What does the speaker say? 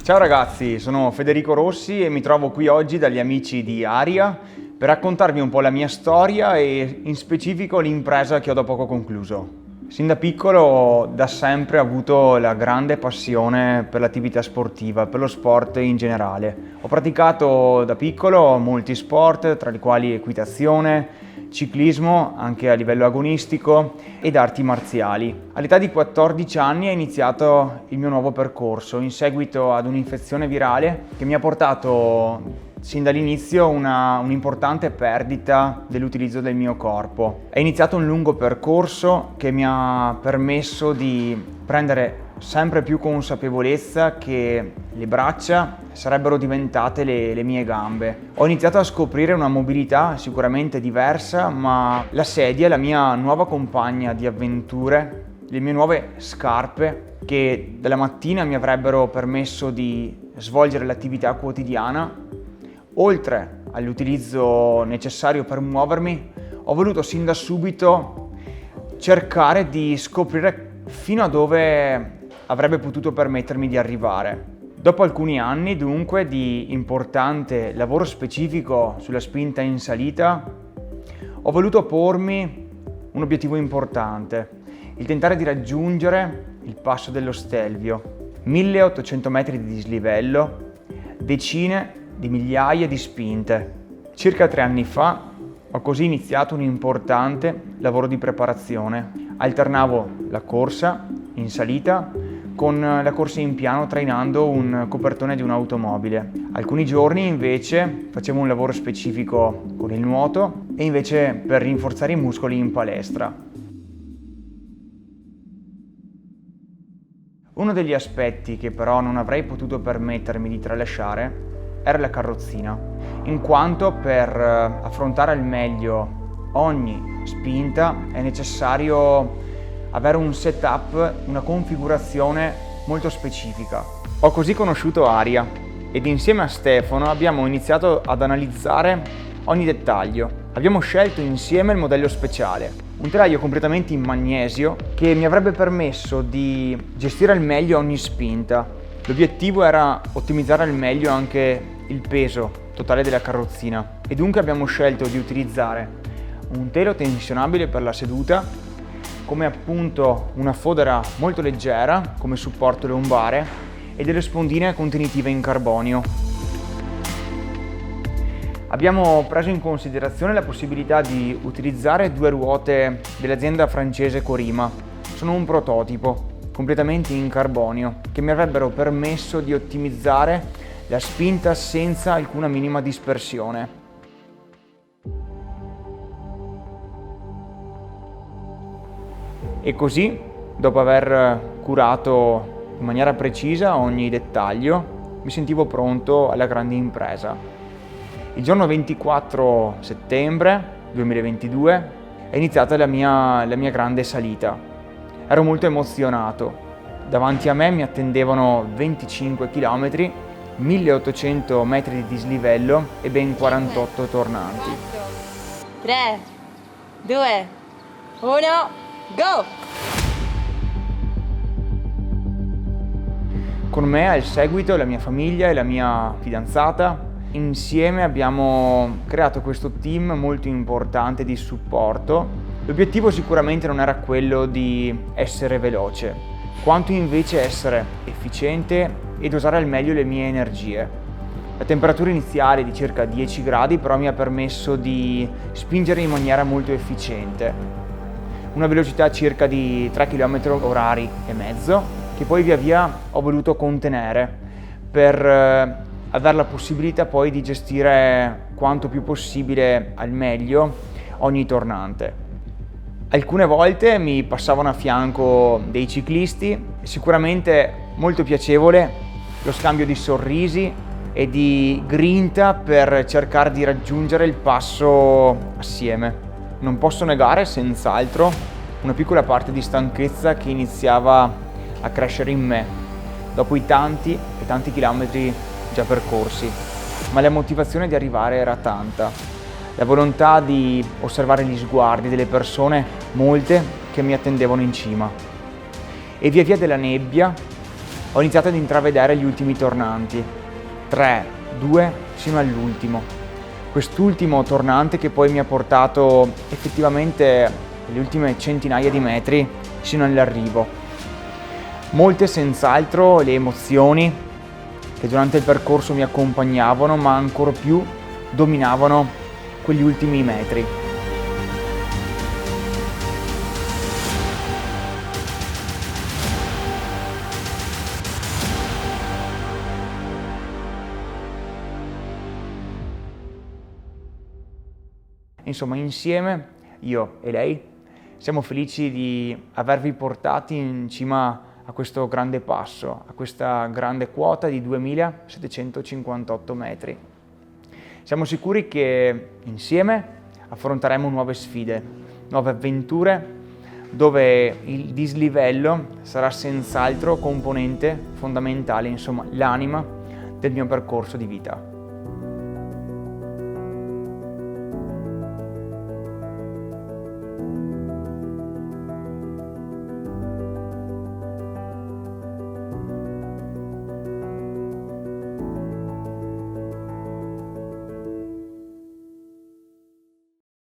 Ciao ragazzi, sono Federico Rossi e mi trovo qui oggi dagli amici di Aria per raccontarvi un po' la mia storia e in specifico l'impresa che ho da poco concluso. Sin da piccolo, da sempre, ho avuto la grande passione per l'attività sportiva, per lo sport in generale. Ho praticato da piccolo molti sport, tra i quali equitazione, ciclismo, anche a livello agonistico, ed arti marziali. All'età di 14 anni ho iniziato il mio nuovo percorso in seguito ad un'infezione virale che mi ha portato sin dall'inizio un'importante perdita dell'utilizzo del mio corpo. È iniziato un lungo percorso che mi ha permesso di prendere sempre più consapevolezza che le braccia sarebbero diventate le mie gambe. Ho iniziato a scoprire una mobilità sicuramente diversa, ma la sedia è la mia nuova compagna di avventure, le mie nuove scarpe che dalla mattina mi avrebbero permesso di svolgere l'attività quotidiana. Oltre all'utilizzo necessario per muovermi, ho voluto sin da subito cercare di scoprire fino a dove avrebbe potuto permettermi di arrivare. Dopo alcuni anni, dunque, di importante lavoro specifico sulla spinta in salita, ho voluto pormi un obiettivo importante, il tentare di raggiungere il passo dello Stelvio, 1800 metri di dislivello, decine di migliaia di spinte. Circa 3 anni fa ho così iniziato un importante lavoro di preparazione. Alternavo la corsa in salita con la corsa in piano trainando un copertone di un'automobile. Alcuni giorni invece facevo un lavoro specifico con il nuoto e invece per rinforzare i muscoli in palestra. Uno degli aspetti che però non avrei potuto permettermi di tralasciare era la carrozzina, in quanto per affrontare al meglio ogni spinta è necessario avere un setup, una configurazione molto specifica. Ho così conosciuto Aria ed insieme a Stefano abbiamo iniziato ad analizzare ogni dettaglio. Abbiamo scelto insieme il modello speciale, un telaio completamente in magnesio che mi avrebbe permesso di gestire al meglio ogni spinta. L'obiettivo era ottimizzare al meglio anche il peso totale della carrozzina e dunque abbiamo scelto di utilizzare un telo tensionabile per la seduta, come appunto una fodera molto leggera come supporto lombare e delle spondine contenitive in carbonio. Abbiamo preso in considerazione la possibilità di utilizzare 2 ruote dell'azienda francese Corima. Sono un prototipo completamente in carbonio che mi avrebbero permesso di ottimizzare la spinta senza alcuna minima dispersione. E così, dopo aver curato in maniera precisa ogni dettaglio, mi sentivo pronto alla grande impresa. Il giorno 24 settembre 2022 è iniziata la mia grande salita. Ero molto emozionato. Davanti a me mi attendevano 25 km, 1800 metri di dislivello e ben 48 tornanti. 3, 2, 1, go! Con me al seguito la mia famiglia e la mia fidanzata. Insieme abbiamo creato questo team molto importante di supporto. L'obiettivo sicuramente non era quello di essere veloce, quanto invece essere efficiente ed usare al meglio le mie energie. La temperatura iniziale di circa 10 gradi però mi ha permesso di spingere in maniera molto efficiente. Una velocità circa di 3 km orari e mezzo che poi via via ho voluto contenere per avere la possibilità poi di gestire quanto più possibile al meglio ogni tornante. Alcune volte mi passavano a fianco dei ciclisti, sicuramente molto piacevole lo scambio di sorrisi e di grinta per cercare di raggiungere il passo assieme. Non posso negare senz'altro una piccola parte di stanchezza che iniziava a crescere in me dopo i tanti e tanti chilometri già percorsi, ma la motivazione di arrivare era tanta. La volontà di osservare gli sguardi delle persone, molte, che mi attendevano in cima. E via via della nebbia ho iniziato ad intravedere gli ultimi tornanti, 3, 2 sino all'ultimo. Quest'ultimo tornante che poi mi ha portato effettivamente le ultime centinaia di metri sino all'arrivo. Molte senz'altro le emozioni che durante il percorso mi accompagnavano, ma ancor più dominavano quegli ultimi metri. Insomma, insieme, io e lei, siamo felici di avervi portati in cima a questo grande passo, a questa grande quota di 2758 metri. Siamo sicuri che insieme affronteremo nuove sfide, nuove avventure, dove il dislivello sarà senz'altro componente fondamentale, insomma, l'anima del mio percorso di vita.